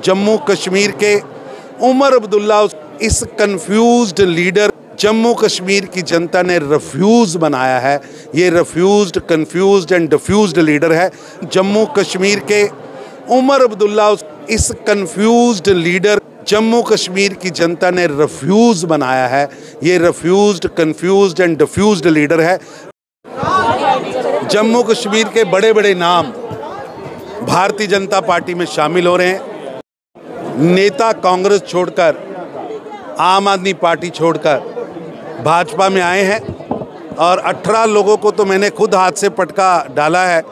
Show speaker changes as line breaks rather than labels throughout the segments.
जम्मू कश्मीर के उमर अब्दुल्ला इस confused leader Jammu Kashmir की जनता ने रिफ्यूज़ बनाया है। ये refused, confused and diffused leader है। जम्मू कश्मीर के उमर अब्दुल्ला इस कंफ्यूज्ड लीडर जम्मू कश्मीर की जनता ने रिफ्यूज़ बनाया है। ये refused, confused and diffused leader है। जम्मू कश्मीर के बड़े बड़े नाम भारतीय जनता पार्टी में शामिल हो रहे हैं। नेता कांग्रेस छोड़कर, आम आदमी पार्टी छोड़कर भाजपा में आए हैं और 18 लोगों को तो मैंने खुद हाथ से पटका डाला है।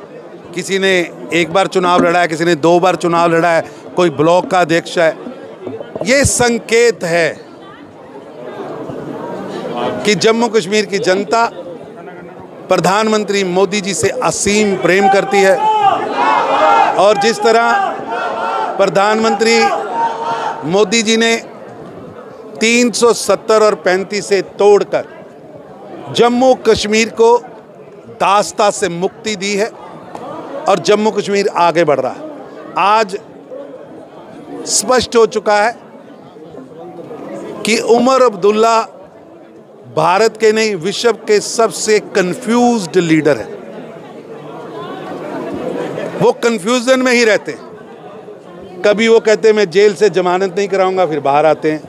किसी ने एक बार चुनाव लड़ा है, किसी ने 2 बार चुनाव लड़ा है, कोई ब्लॉक का अध्यक्ष है। ये संकेत है कि जम्मू कश्मीर की जनता प्रधानमंत्री मोदी जी से असीम प्रेम करती है और जिस तरह प्रधानमंत्री मोदी जी ने 370 और 35 से तोड़कर जम्मू कश्मीर को दास्ता से मुक्ति दी है और जम्मू कश्मीर आगे बढ़ रहा है। आज स्पष्ट हो चुका है कि उमर अब्दुल्ला भारत के नहीं, विश्व के सबसे कंफ्यूज्ड लीडर है। वो कंफ्यूजन में ही रहते हैं। कभी वो कहते हैं मैं जेल से जमानत नहीं कराऊंगा, फिर बाहर आते हैं।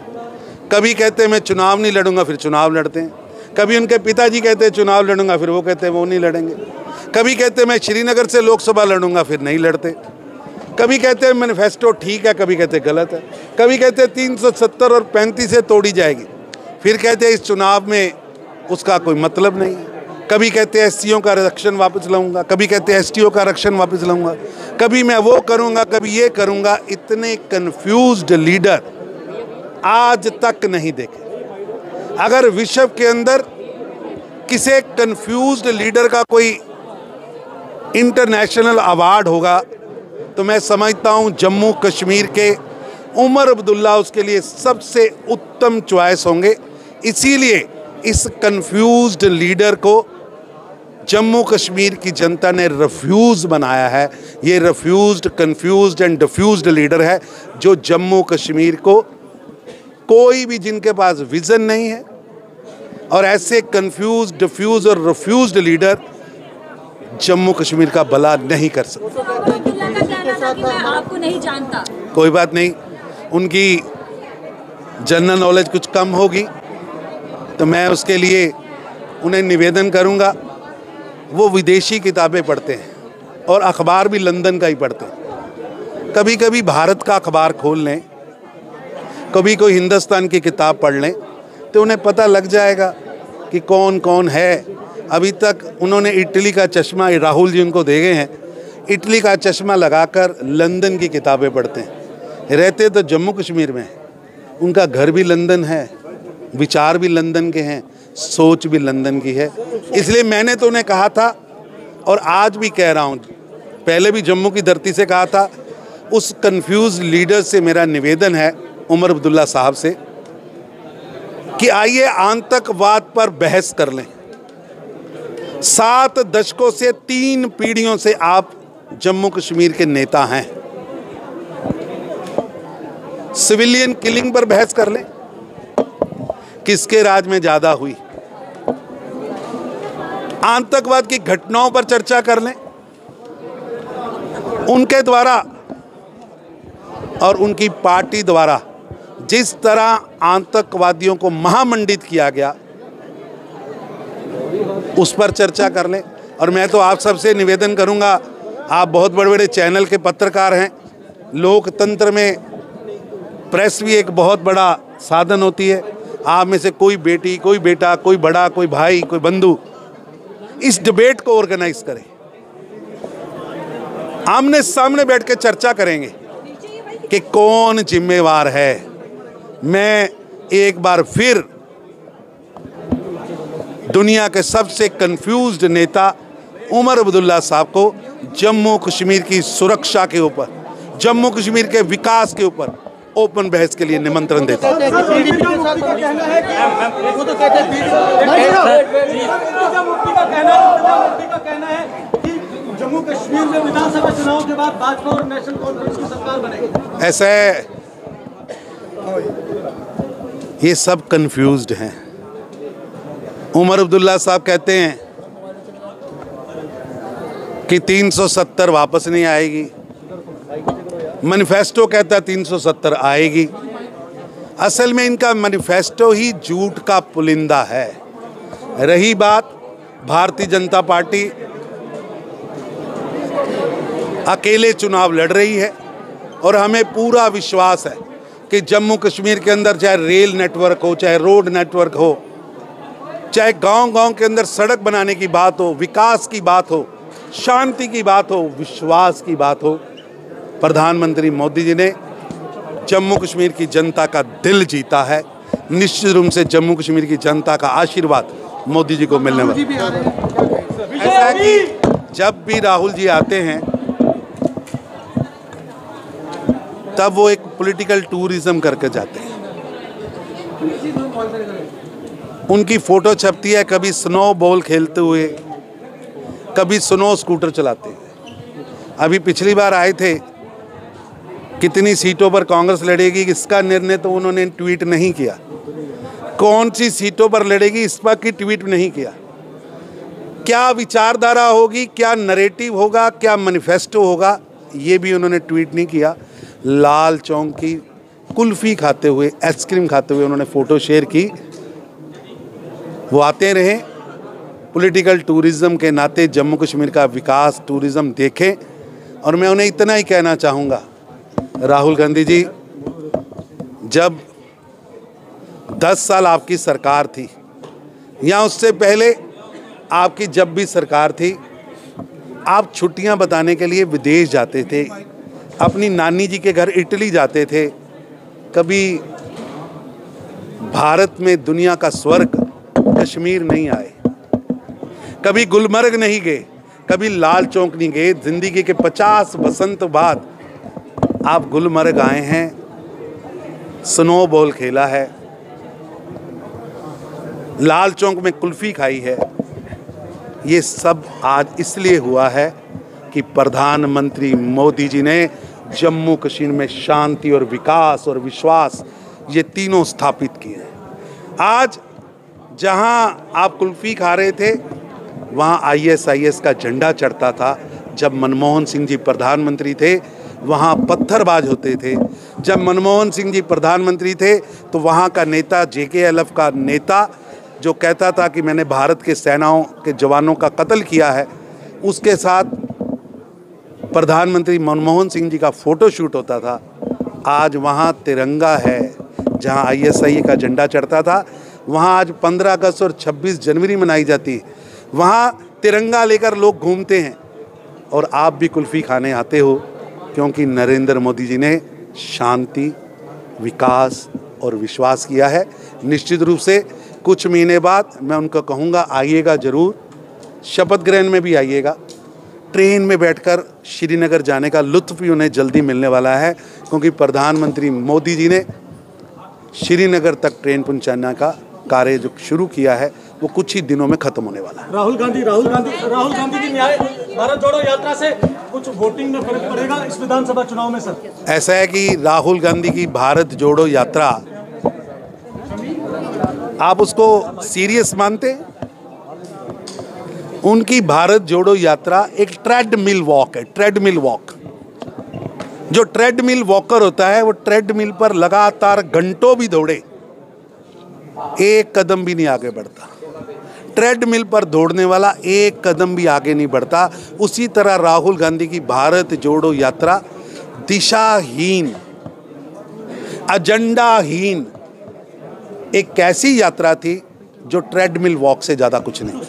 कभी कहते हैं मैं चुनाव नहीं लड़ूंगा, फिर चुनाव लड़ते हैं। कभी उनके पिताजी कहते हैं चुनाव लड़ूंगा, फिर वो कहते हैं वो नहीं लड़ेंगे। कभी कहते हैं मैं श्रीनगर से लोकसभा लड़ूंगा, फिर नहीं लड़ते। कभी कहते हैं मैनिफेस्टो ठीक है, कभी कहते हैं गलत है। कभी कहते हैं 370 और 35 से तोड़ी जाएगी, फिर कहते हैं इस चुनाव में उसका कोई मतलब नहीं है। कभी कहते हैं एससीओ का आरक्षण वापस लाऊंगा, कभी कहते हैं एसटीओ का आरक्षण वापस लाऊंगा, कभी मैं वो करूंगा, कभी ये करूंगा। इतने कंफ्यूज्ड लीडर आज तक नहीं देखे। अगर विश्व के अंदर किसी कंफ्यूज्ड लीडर का कोई इंटरनेशनल अवार्ड होगा तो मैं समझता हूं जम्मू कश्मीर के उमर अब्दुल्ला उसके लिए सबसे उत्तम चॉइस होंगे। इसीलिए इस कंफ्यूज्ड लीडर को जम्मू कश्मीर की जनता ने रिफ्यूज़ बनाया है। ये refused, confused and diffused leader है जो जम्मू कश्मीर को, कोई भी जिनके पास विज़न नहीं है और ऐसे कंफ्यूज्ड, डिफ्यूज और रिफ्यूज्ड लीडर जम्मू कश्मीर का भला नहीं कर सकते।
आपको नहीं जानता,
कोई बात नहीं, उनकी जनरल नॉलेज कुछ कम होगी तो मैं उसके लिए उन्हें निवेदन करूंगा। वो विदेशी किताबें पढ़ते हैं और अखबार भी लंदन का ही पढ़ते हैं। कभी कभी भारत का अखबार खोल लें, कभी कोई हिंदुस्तान की किताब पढ़ लें तो उन्हें पता लग जाएगा कि कौन कौन है। अभी तक उन्होंने इटली का चश्मा, राहुल जी उनको दे गए हैं, इटली का चश्मा लगाकर लंदन की किताबें पढ़ते हैं। रहते तो जम्मू कश्मीर में, उनका घर भी लंदन है, विचार भी लंदन के हैं, सोच भी लंदन की है। इसलिए मैंने तो उन्हें कहा था और आज भी कह रहा हूँ, पहले भी जम्मू की धरती से कहा था, उस कंफ्यूज लीडर से मेरा निवेदन है, उमर अब्दुल्ला साहब से, कि आइए आतंकवाद पर बहस कर लें। 7 दशकों से, 3 पीढ़ियों से आप जम्मू कश्मीर के नेता हैं। सिविलियन किलिंग पर बहस कर लें, किसके राज में ज्यादा हुई। आतंकवाद की घटनाओं पर चर्चा कर लें, उनके द्वारा और उनकी पार्टी द्वारा जिस तरह आतंकवादियों को महामंडित किया गया उस पर चर्चा कर लें। और मैं तो आप सबसे निवेदन करूंगा, आप बहुत बड़े बड़े चैनल के पत्रकार हैं, लोकतंत्र में प्रेस भी एक बहुत बड़ा साधन होती है। आप में से कोई बेटी, कोई बेटा, कोई बड़ा, कोई भाई, कोई बंधु इस डिबेट को ऑर्गेनाइज करें। आमने सामने बैठ के चर्चा करेंगे कि कौन जिम्मेवार है। मैं एक बार फिर दुनिया के सबसे कंफ्यूज्ड नेता उमर अब्दुल्ला साहब को जम्मू कश्मीर की सुरक्षा के ऊपर, जम्मू कश्मीर के विकास के ऊपर ओपन बहस के लिए निमंत्रण देता हूं।
जम्मू कश्मीर में विधानसभा चुनाव के बाद भाजपा और नेशनल कॉन्फ्रेंस की सरकार बनेगी।
ऐसा है, ये सब कंफ्यूज्ड हैं। उमर अब्दुल्ला साहब कहते हैं कि 370 वापस नहीं आएगी, मैनिफेस्टो कहता है 370 आएगी। असल में इनका मैनिफेस्टो ही झूठ का पुलिंदा है। रही बात, भारतीय जनता पार्टी अकेले चुनाव लड़ रही है और हमें पूरा विश्वास है कि जम्मू कश्मीर के अंदर चाहे रेल नेटवर्क हो, चाहे रोड नेटवर्क हो, चाहे गांव-गांव के अंदर सड़क बनाने की बात हो, विकास की बात हो, शांति की बात हो, विश्वास की बात हो, प्रधानमंत्री मोदी जी ने जम्मू कश्मीर की जनता का दिल जीता है। निश्चित रूप से जम्मू कश्मीर की जनता का आशीर्वाद मोदी जी को मिलने वाला है। ऐसा है कि जब भी राहुल जी आते हैं तब वो एक पॉलिटिकल टूरिज्म करके जाते हैं। उनकी फोटो छपती है कभी स्नो बॉल खेलते हुए, कभी स्नो स्कूटर चलाते हैं। अभी पिछली बार आए थे, कितनी सीटों पर कांग्रेस लड़ेगी इसका निर्णय तो उन्होंने ट्वीट नहीं किया, कौन सी सीटों पर लड़ेगी इस पर की ट्वीट नहीं किया। क्या विचारधारा होगी, क्या नैरेटिव होगा, क्या मैनिफेस्टो होगा, ये भी उन्होंने ट्वीट नहीं किया। लाल चौक की कुल्फ़ी खाते हुए, आइसक्रीम खाते हुए उन्होंने फ़ोटो शेयर की। वो आते रहे, पॉलिटिकल टूरिज़्म के नाते जम्मू कश्मीर का विकास टूरिज़्म देखें। और मैं उन्हें इतना ही कहना चाहूँगा, राहुल गांधी जी, जब 10 साल आपकी सरकार थी या उससे पहले आपकी जब भी सरकार थी, आप छुट्टियां बताने के लिए विदेश जाते थे, अपनी नानी जी के घर इटली जाते थे। कभी भारत में दुनिया का स्वर्ग कश्मीर नहीं आए, कभी गुलमर्ग नहीं गए, कभी लाल चौक नहीं गए। जिंदगी के 50 वसंत बाद आप गुलमर्ग आए हैं, स्नो बॉल खेला है, लाल चौक में कुल्फ़ी खाई है। ये सब आज इसलिए हुआ है कि प्रधानमंत्री मोदी जी ने जम्मू कश्मीर में शांति और विकास और विश्वास ये तीनों स्थापित किए हैं। आज जहां आप कुल्फ़ी खा रहे थे वहां ISIS का झंडा चढ़ता था। जब मनमोहन सिंह जी प्रधानमंत्री थे वहां पत्थरबाज होते थे। जब मनमोहन सिंह जी प्रधानमंत्री थे तो वहां का नेता JKLF का नेता जो कहता था कि मैंने भारत के सेनाओं के जवानों का कत्ल किया है, उसके साथ प्रधानमंत्री मनमोहन सिंह जी का फ़ोटो शूट होता था। आज वहाँ तिरंगा है, जहाँ ISI का झंडा चढ़ता था वहाँ आज 15 अगस्त और 26 जनवरी मनाई जाती है। वहाँ तिरंगा लेकर लोग घूमते हैं और आप भी कुल्फ़ी खाने आते हो, क्योंकि नरेंद्र मोदी जी ने शांति, विकास और विश्वास किया है। निश्चित रूप से कुछ महीने बाद मैं उनको कहूँगा आइएगा ज़रूर, शपथ ग्रहण में भी आइएगा। ट्रेन में बैठकर श्रीनगर जाने का लुत्फ़ भी उन्हें जल्दी मिलने वाला है, क्योंकि प्रधानमंत्री मोदी जी ने श्रीनगर तक ट्रेन पहुँचाने का कार्य जो शुरू किया है वो कुछ ही दिनों में ख़त्म होने वाला है।
राहुल गांधी की न्याय भारत जोड़ो यात्रा से कुछ वोटिंग में फर्क पड़ेगा इस विधानसभा चुनाव में सर?
ऐसा है कि राहुल गांधी की भारत जोड़ो यात्रा, आप उसको सीरियस मानते हैं? उनकी भारत जोड़ो यात्रा एक ट्रेडमिल वॉक है, ट्रेडमिल वॉक। जो ट्रेडमिल वॉकर होता है वो ट्रेडमिल पर लगातार घंटों भी दौड़े, एक कदम भी नहीं आगे बढ़ता। ट्रेडमिल पर दौड़ने वाला एक कदम भी आगे नहीं बढ़ता। उसी तरह राहुल गांधी की भारत जोड़ो यात्रा दिशाहीन, एजेंडाहीन एक ऐसी यात्रा थी जो ट्रेडमिल वॉक से ज़्यादा कुछ नहीं।